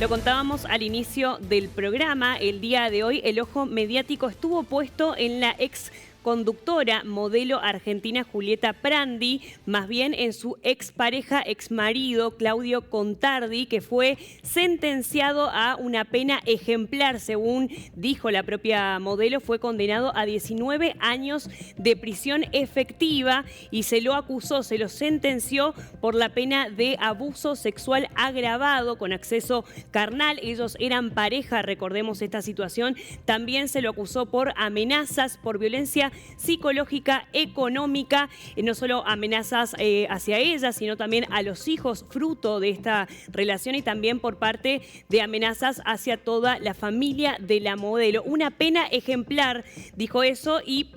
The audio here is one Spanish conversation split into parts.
Lo contábamos al inicio del programa. El día de hoy el ojo mediático estuvo puesto en la ex conductora, modelo argentina Julieta Prandi, más bien en su expareja, exmarido Claudio Contardi, que fue sentenciado a una pena ejemplar, según dijo la propia modelo. Fue condenado a 19 años de prisión efectiva y se lo acusó, se lo sentenció por la pena de abuso sexual agravado con acceso carnal. Ellos eran pareja, recordemos esta situación. También se lo acusó por amenazas, por violencia psicológica, económica, no solo amenazas hacia ella, sino también a los hijos fruto de esta relación, y también por parte de amenazas hacia toda la familia de la modelo. Una pena ejemplar, dijo eso, y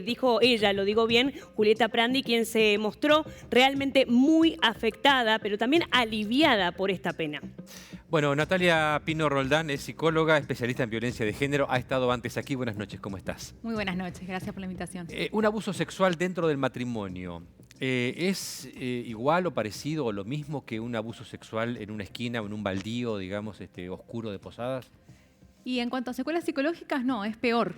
dijo ella, lo digo bien, Julieta Prandi, quien se mostró realmente muy afectada, pero también aliviada por esta pena. Bueno, Natalia Pino Roldán es psicóloga, especialista en violencia de género. Ha estado antes aquí. Buenas noches, ¿cómo estás? Muy buenas noches, gracias por la invitación. Un abuso sexual dentro del matrimonio, ¿es igual o parecido o lo mismo que un abuso sexual en una esquina o en un baldío, digamos, oscuro de Posadas? Y en cuanto a secuelas psicológicas, no, es peor.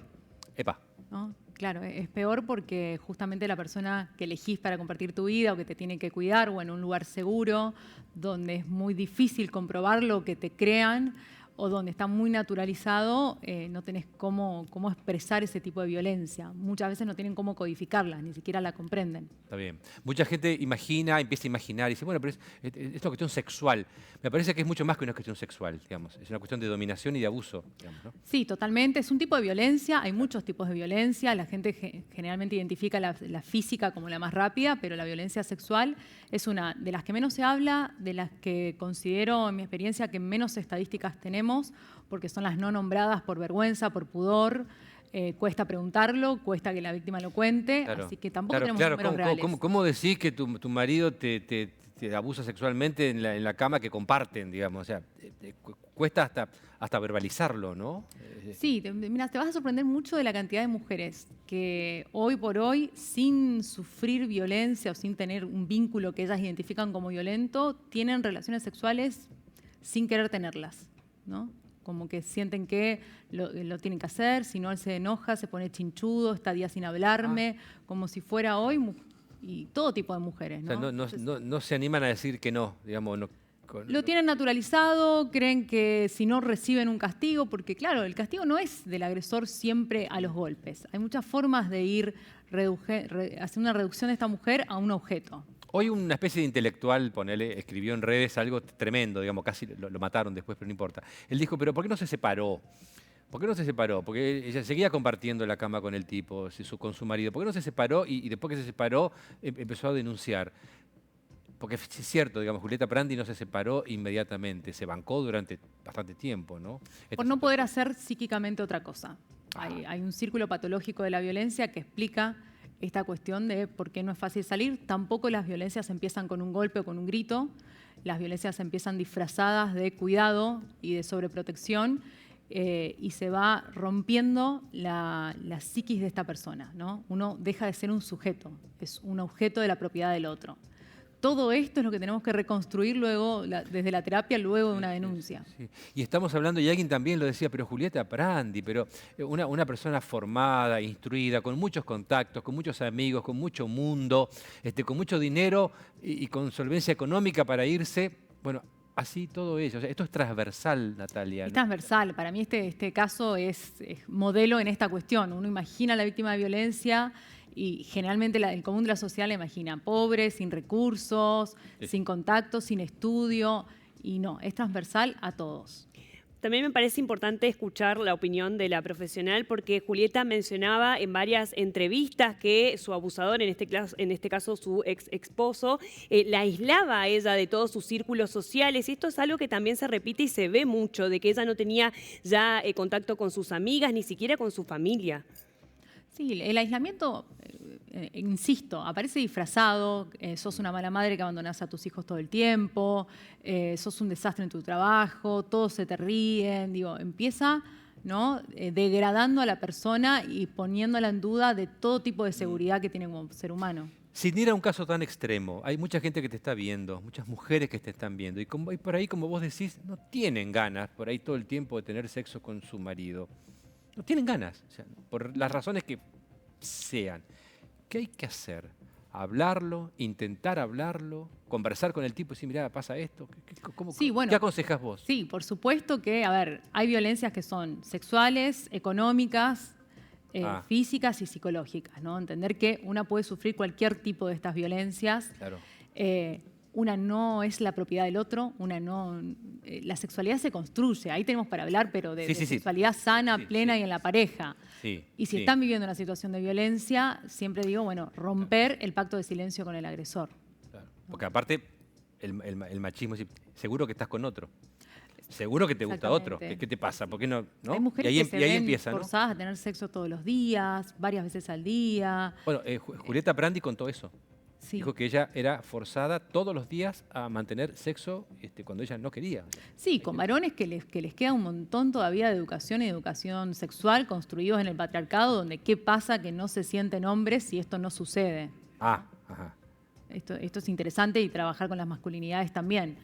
Epa. ¿No? Claro, es peor porque justamente la persona que elegís para compartir tu vida o que te tiene que cuidar o en un lugar seguro, donde es muy difícil comprobar lo que te crean o donde está muy naturalizado, no tenés cómo expresar ese tipo de violencia. Muchas veces no tienen cómo codificarla, ni siquiera la comprenden. Está bien. Mucha gente empieza a imaginar y dice, bueno, pero es una cuestión sexual. Me parece que es mucho más que una cuestión sexual, digamos. Es una cuestión de dominación y de abuso, digamos, ¿no? Sí, totalmente. Es un tipo de violencia. Hay muchos tipos de violencia. La gente generalmente identifica la física como la más rápida, pero la violencia sexual es una de las que menos se habla, de las que considero, en mi experiencia, que menos estadísticas tenemos, porque son las no nombradas por vergüenza, por pudor. Cuesta preguntarlo, cuesta que la víctima lo cuente, Claro, así que tampoco tenemos claro. números reales. ¿Cómo decís que tu marido te abusa sexualmente en la cama que comparten, digamos? O sea, cuesta hasta verbalizarlo, ¿no? Sí, mira, te vas a sorprender mucho de la cantidad de mujeres que hoy por hoy, sin sufrir violencia o sin tener un vínculo que ellas identifican como violento, tienen relaciones sexuales sin querer tenerlas, ¿no? Como que sienten que lo tienen que hacer, si no él se enoja, se pone chinchudo, está días sin hablarme, como si fuera hoy, y todo tipo de mujeres, ¿no? O sea, no se animan a decir que no, digamos. Lo tienen naturalizado, creen que si no reciben un castigo, porque claro, el castigo no es del agresor siempre a los golpes. Hay muchas formas de ir hacer una reducción de esta mujer a un objeto. Hoy una especie de intelectual, escribió en redes algo tremendo, digamos, casi lo mataron después, pero no importa. Él dijo, pero ¿por qué no se separó? ¿Por qué no se separó? Porque ella seguía compartiendo la cama con el tipo, con su marido. ¿Por qué no se separó? Y después que se separó, empezó a denunciar. Porque es cierto, digamos, Julieta Prandi no se separó inmediatamente, se bancó durante bastante tiempo, ¿no? Por no poder hacer psíquicamente otra cosa. Hay un círculo patológico de la violencia que explica esta cuestión de por qué no es fácil salir. Tampoco las violencias empiezan con un golpe o con un grito. Las violencias empiezan disfrazadas de cuidado y de sobreprotección y se va rompiendo la psiquis de esta persona, ¿no? Uno deja de ser un sujeto, es un objeto de la propiedad del otro. Todo esto es lo que tenemos que reconstruir luego, desde la terapia, luego de una denuncia. Sí. Y estamos hablando, y alguien también lo decía, pero Julieta Prandi, pero una persona formada, instruida, con muchos contactos, con muchos amigos, con mucho mundo, con mucho dinero y con solvencia económica para irse, bueno, así todo ello. O sea, esto es transversal, Natalia, ¿no? Es transversal. Para mí este caso es modelo en esta cuestión. Uno imagina a la víctima de violencia y generalmente el común de la sociedad la imagina pobre, sin recursos, sin contactos, sin estudio. Y no, es transversal a todos. También me parece importante escuchar la opinión de la profesional, porque Julieta mencionaba en varias entrevistas que su abusador, en este caso su ex esposo, la aislaba a ella de todos sus círculos sociales. Y esto es algo que también se repite y se ve mucho, de que ella no tenía ya contacto con sus amigas, ni siquiera con su familia. Sí, el aislamiento, insisto, aparece disfrazado, sos una mala madre que abandonás a tus hijos todo el tiempo, sos un desastre en tu trabajo, todos se te ríen, digo, empieza, ¿no? Degradando a la persona y poniéndola en duda de todo tipo de seguridad que tiene como ser humano. Sin ir a un caso tan extremo, hay mucha gente que te está viendo, muchas mujeres que te están viendo, y por ahí, como vos decís, no tienen ganas por ahí todo el tiempo de tener sexo con su marido. No tienen ganas, o sea, por las razones que sean. ¿Qué hay que hacer? Hablarlo, intentar hablarlo, conversar con el tipo y decir, mirá, pasa esto. Sí, bueno, ¿qué aconsejas vos? Sí, por supuesto que, a ver, hay violencias que son sexuales, económicas, físicas y psicológicas, ¿no? Entender que una puede sufrir cualquier tipo de estas violencias. Claro. Una no es la propiedad del otro, una no... la sexualidad se construye, ahí tenemos para hablar, pero de sexualidad sana, plena y en la pareja. Sí, y si están viviendo una situación de violencia, siempre digo, bueno, romper el pacto de silencio con el agresor. Claro. Porque aparte, el machismo es seguro que estás con otro. Seguro que te gusta otro. ¿Qué te pasa? ¿Por qué no? Hay mujeres que se ven forzadas a tener sexo todos los días, varias veces al día. Bueno, Julieta Prandi contó eso. Sí. Dijo que ella era forzada todos los días a mantener sexo cuando ella no quería. Sí, con varones que les queda un montón todavía de educación y educación sexual construidos en el patriarcado, donde qué pasa que no se sienten hombres si esto no sucede. Ajá. Esto es interesante y trabajar con las masculinidades también.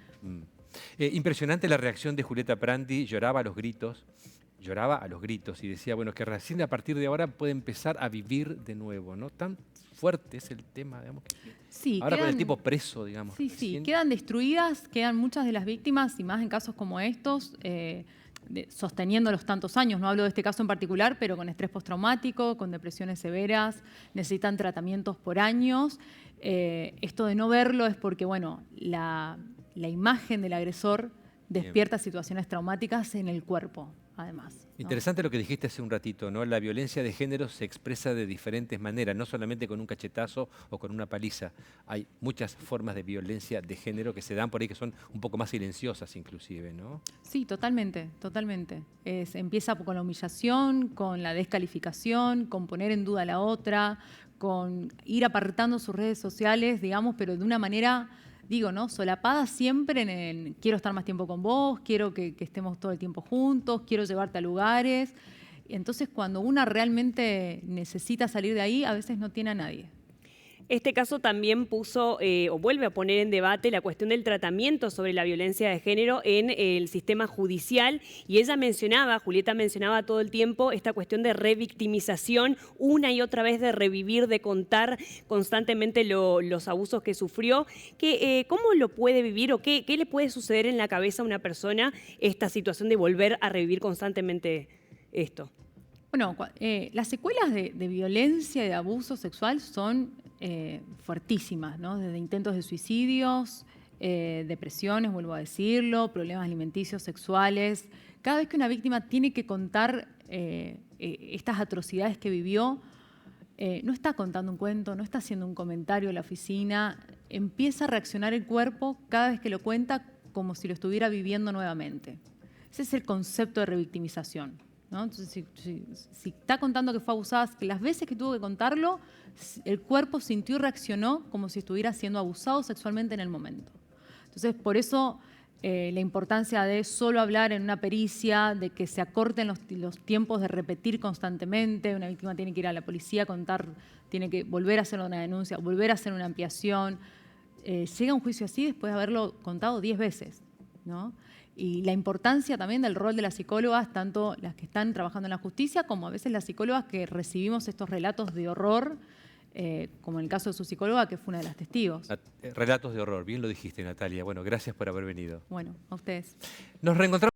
Impresionante la reacción de Julieta Prandi, lloraba a los gritos y decía, bueno, que recién a partir de ahora puede empezar a vivir de nuevo, ¿no? Tan fuerte es el tema, digamos. Sí, ahora con el tipo preso, digamos. Sí, quedan destruidas, quedan muchas de las víctimas, y más en casos como estos, sosteniéndolos tantos años. No hablo de este caso en particular, pero con estrés postraumático, con depresiones severas, necesitan tratamientos por años. Esto de no verlo es porque, bueno, la imagen del agresor despierta situaciones traumáticas en el cuerpo, además, ¿no? Interesante lo que dijiste hace un ratito, ¿no? La violencia de género se expresa de diferentes maneras, no solamente con un cachetazo o con una paliza. Hay muchas formas de violencia de género que se dan por ahí que son un poco más silenciosas inclusive, ¿no? Sí, totalmente. Empieza con la humillación, con la descalificación, con poner en duda a la otra, con ir apartando sus redes sociales, digamos, pero de una manera... Digo, ¿no? Solapada siempre en quiero estar más tiempo con vos, quiero que estemos todo el tiempo juntos, quiero llevarte a lugares. Entonces, cuando una realmente necesita salir de ahí, a veces no tiene a nadie. Este caso también puso o vuelve a poner en debate la cuestión del tratamiento sobre la violencia de género en el sistema judicial, y Julieta mencionaba todo el tiempo esta cuestión de revictimización, una y otra vez de revivir, de contar constantemente los abusos que sufrió. ¿Cómo lo puede vivir o qué le puede suceder en la cabeza a una persona esta situación de volver a revivir constantemente esto? Bueno, las secuelas de violencia y de abuso sexual son fuertísimas, ¿no? Desde intentos de suicidios, depresiones, vuelvo a decirlo, problemas alimenticios, sexuales. Cada vez que una víctima tiene que contar estas atrocidades que vivió, no está contando un cuento, no está haciendo un comentario en la oficina, empieza a reaccionar el cuerpo cada vez que lo cuenta como si lo estuviera viviendo nuevamente. Ese es el concepto de revictimización, ¿no? Entonces, si está contando que fue abusada, que las veces que tuvo que contarlo, el cuerpo sintió y reaccionó como si estuviera siendo abusado sexualmente en el momento. Entonces, por eso la importancia de solo hablar en una pericia, de que se acorten los tiempos de repetir constantemente. Una víctima tiene que ir a la policía a contar, tiene que volver a hacer una denuncia, volver a hacer una ampliación. Llega a un juicio así después de haberlo contado 10 veces, ¿no? Y la importancia también del rol de las psicólogas, tanto las que están trabajando en la justicia como a veces las psicólogas que recibimos estos relatos de horror, como en el caso de su psicóloga, que fue una de las testigos. Relatos de horror, bien lo dijiste, Natalia. Bueno, gracias por haber venido. Bueno, a ustedes. Nos reencontramos.